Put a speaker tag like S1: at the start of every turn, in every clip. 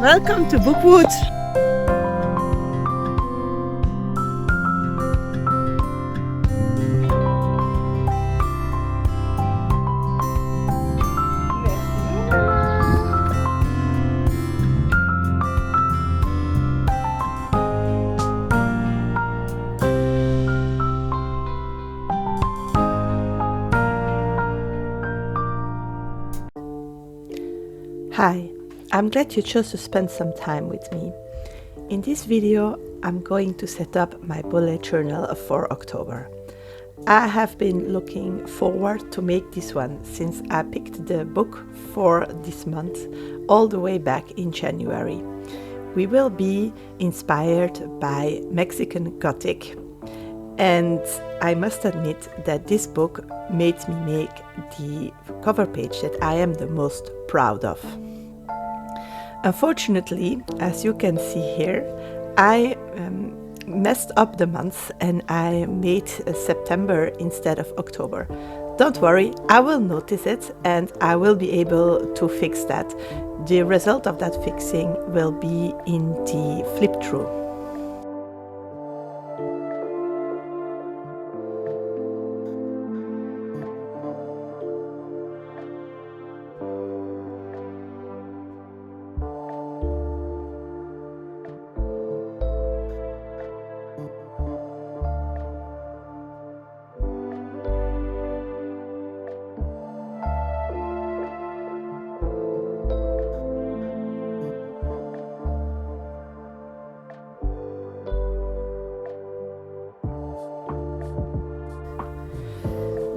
S1: Welcome to Bookwood. Hi, I'm glad you chose to spend some time with me. In this video, I'm going to set up my bullet journal for October. I have been looking forward to make this one since I picked the book for this month all the way back in January. We will be inspired by Mexican Gothic, and I must admit that this book made me make the cover page that I am the most proud of. Unfortunately, as you can see here, I messed up the months and I made September instead of October. Don't worry, I will notice it and I will be able to fix that. The result of that fixing will be in the flip through.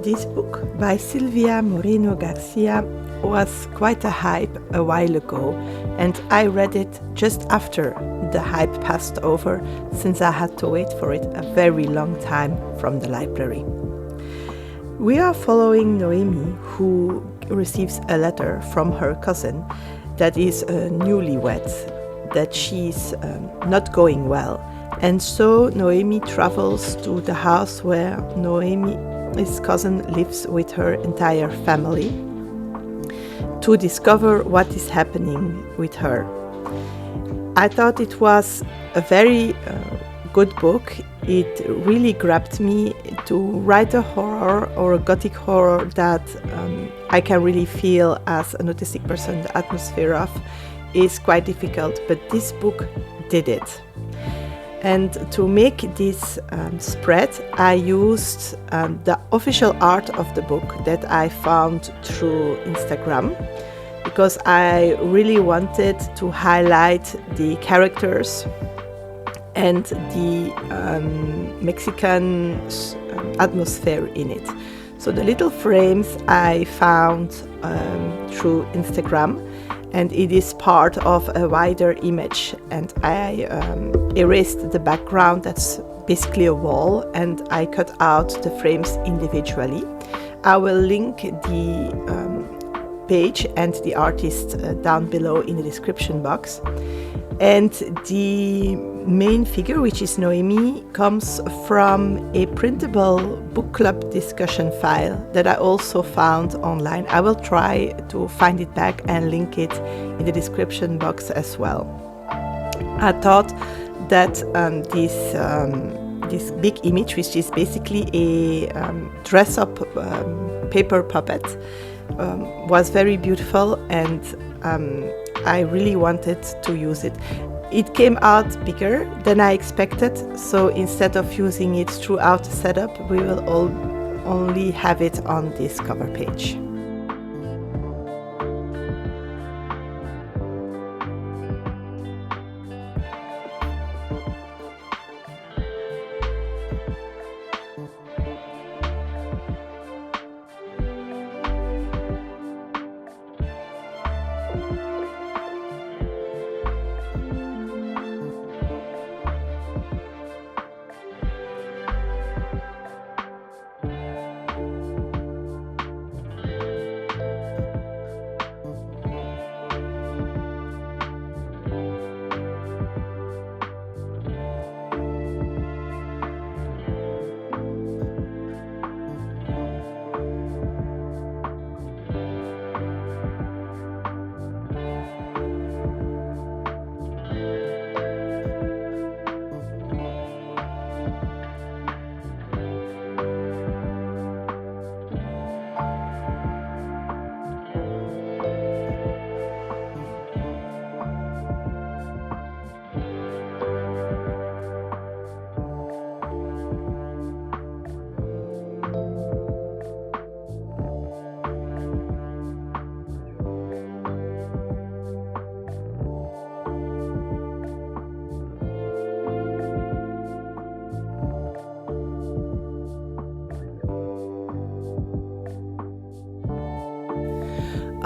S1: This book by Silvia Moreno Garcia was quite a hype a while ago, and I read it just after the hype passed over, since I had to wait for it a very long time from the library. We are following Noemi, who receives a letter from her cousin that is a newlywed, that she's not going well, and so Noemi travels to the house where his cousin lives with her entire family to discover what is happening with her. I thought it was a very good book. It really grabbed me. To write a horror or a gothic horror that I can really feel as an autistic person the atmosphere of is quite difficult, but this book did it. And to make this spread, I used the official art of the book that I found through Instagram, because I really wanted to highlight the characters and the Mexican atmosphere in it. So the little frames I found through Instagram, and it is part of a wider image, and I erased the background, that's basically a wall, and I cut out the frames individually. I will link the page and the artist down below in the description box. And the main figure, which is Noemi, comes from a printable book club discussion file that I also found online. I will try to find it back and link it in the description box as well. I thought that this big image, which is basically a dress-up paper puppet, was very beautiful, and I really wanted to use it. It came out bigger than I expected, so instead of using it throughout the setup, we will only have it on this cover page.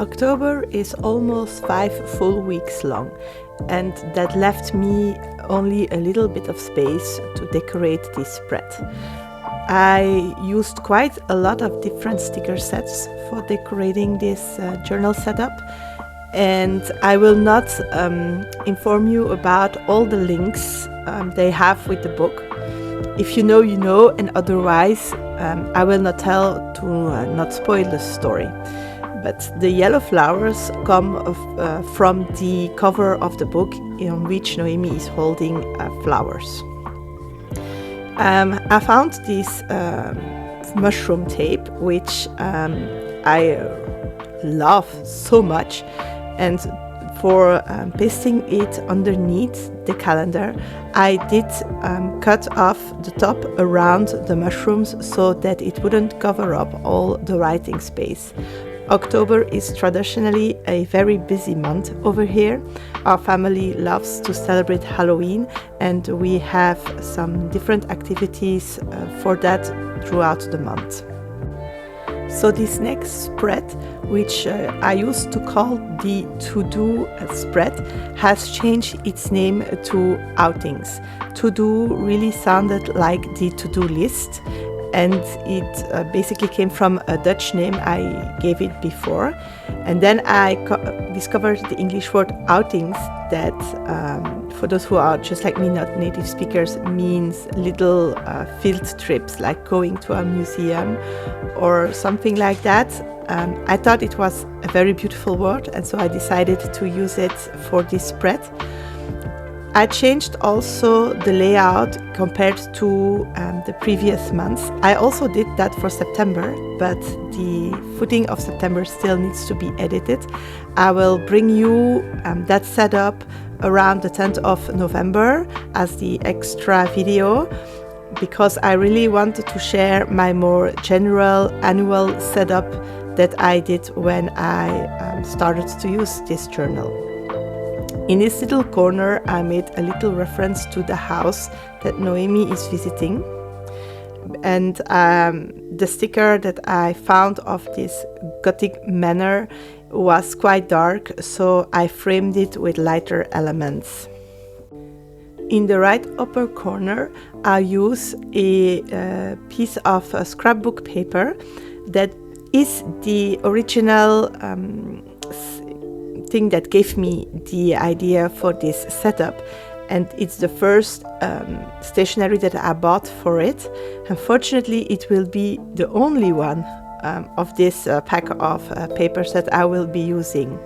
S1: October is almost 5 full weeks long, and that left me only a little bit of space to decorate this spread. I used quite a lot of different sticker sets for decorating this journal setup, and I will not inform you about all the links they have with the book. If you know, you know, and otherwise I will not tell to not spoil the story. But the yellow flowers come from the cover of the book, in which Noemi is holding flowers. I found this mushroom tape, which I love so much, and for pasting it underneath the calendar, I did cut off the top around the mushrooms so that it wouldn't cover up all the writing space. October is traditionally a very busy month over here. Our family loves to celebrate Halloween, and we have some different activities for that throughout the month. So this next spread, which I used to call the to-do spread, has changed its name to Outings. To-do really sounded like the to-do list, and it basically came from a Dutch name I gave it before. And then I discovered the English word outings that, for those who are just like me, not native speakers, means little field trips, like going to a museum or something like that. I thought it was a very beautiful word, and so I decided to use it for this spread. I changed also the layout compared to the previous months. I also did that for September, but the footing of September still needs to be edited. I will bring you that setup around the 10th of November as the extra video, because I really wanted to share my more general annual setup that I did when I started to use this journal. In this little corner, I made a little reference to the house that Noemi is visiting. And the sticker that I found of this Gothic manor was quite dark, so I framed it with lighter elements. In the right upper corner, I use a piece of scrapbook paper that is the original thing that gave me the idea for this setup, and it's the first stationery that I bought for it. Unfortunately, it will be the only one of this pack of papers that I will be using.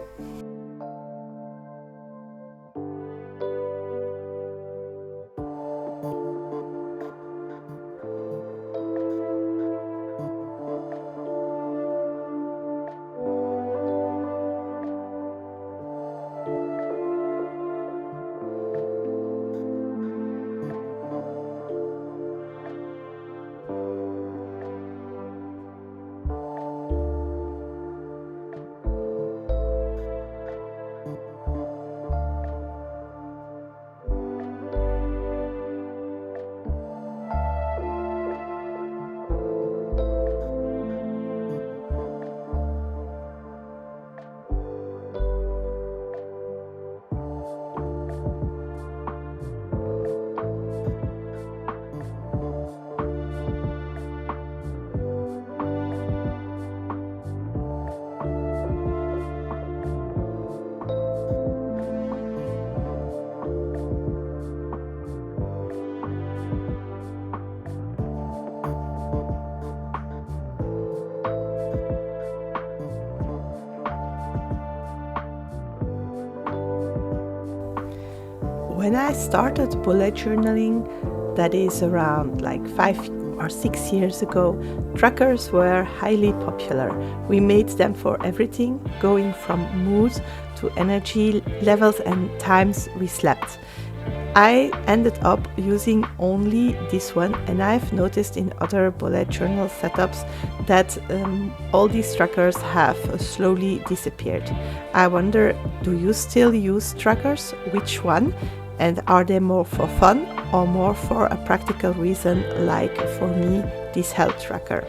S1: When I started bullet journaling, that is around like 5 or 6 years ago, trackers were highly popular. We made them for everything, going from mood to energy levels and times we slept. I ended up using only this one, and I've noticed in other bullet journal setups that all these trackers have slowly disappeared. I wonder, do you still use trackers? Which one? And are they more for fun or more for a practical reason, like for me, this health tracker?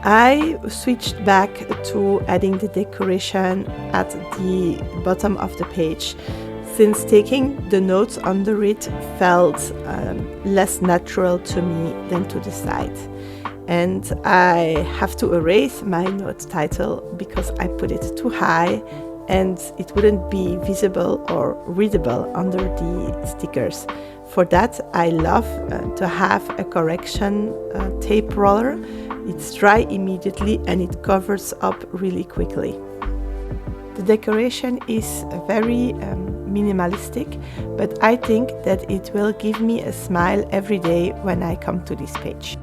S1: I switched back to adding the decoration at the bottom of the page, since taking the notes under it felt less natural to me than to the side. And I have to erase my note title because I put it too high and it wouldn't be visible or readable under the stickers. For that, I love to have a correction tape roller. It's dry immediately and it covers up really quickly. The decoration is very minimalistic, but I think that it will give me a smile every day when I come to this page.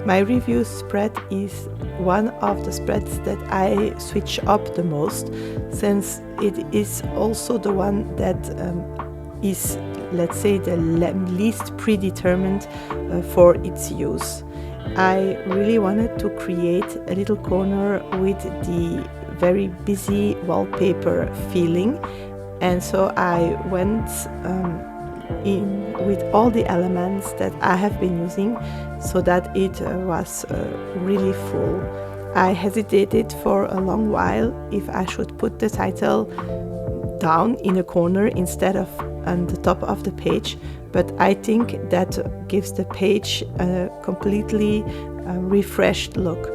S1: My review spread is one of the spreads that I switch up the most, since it is also the one that is, let's say, the least predetermined for its use. I really wanted to create a little corner with the very busy wallpaper feeling, and so I went in with all the elements that I have been using so that it was really full. I hesitated for a long while if I should put the title down in a corner instead of on the top of the page, but I think that gives the page a completely refreshed look.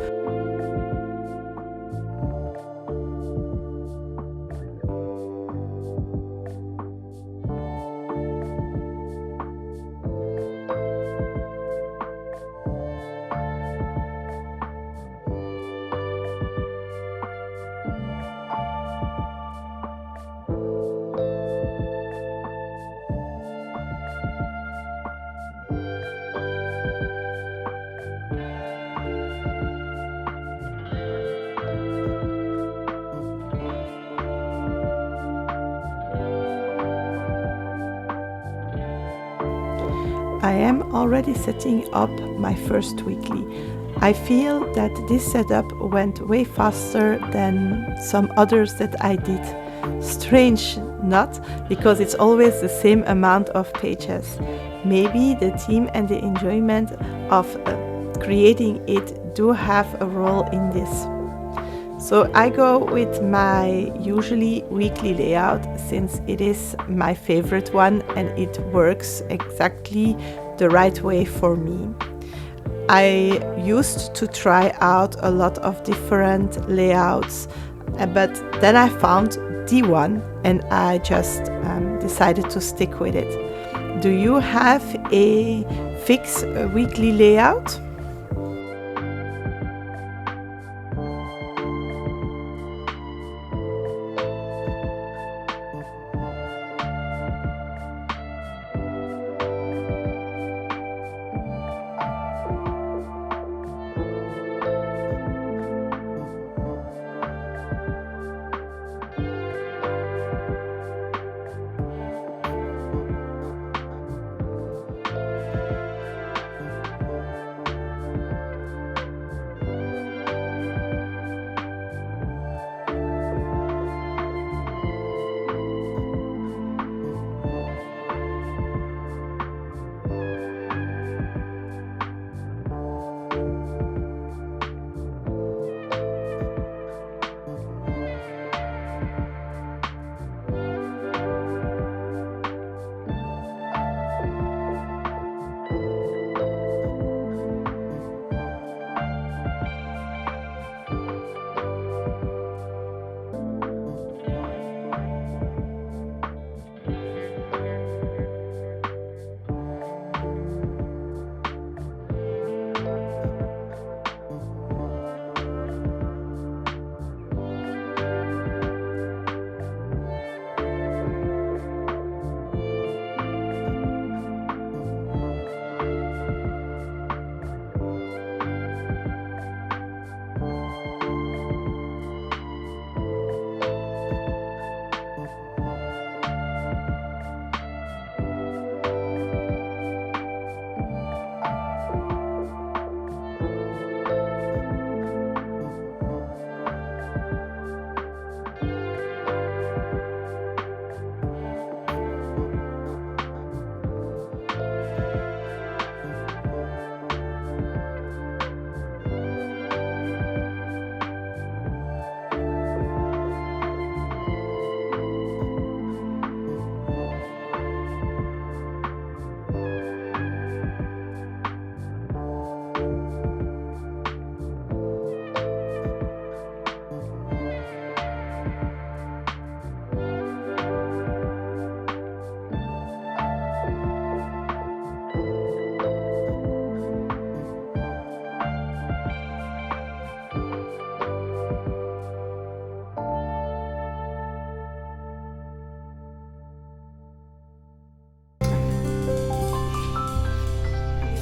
S1: I am already setting up my first weekly. I feel that this setup went way faster than some others that I did. Strange, not? Because it's always the same amount of pages. Maybe the theme and the enjoyment of creating it do have a role in this. So I go with my usually weekly layout since it is my favorite one and it works exactly the right way for me. I used to try out a lot of different layouts, but then I found the one and I just decided to stick with it. Do you have a fixed weekly layout?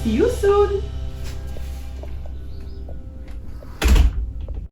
S1: See you soon!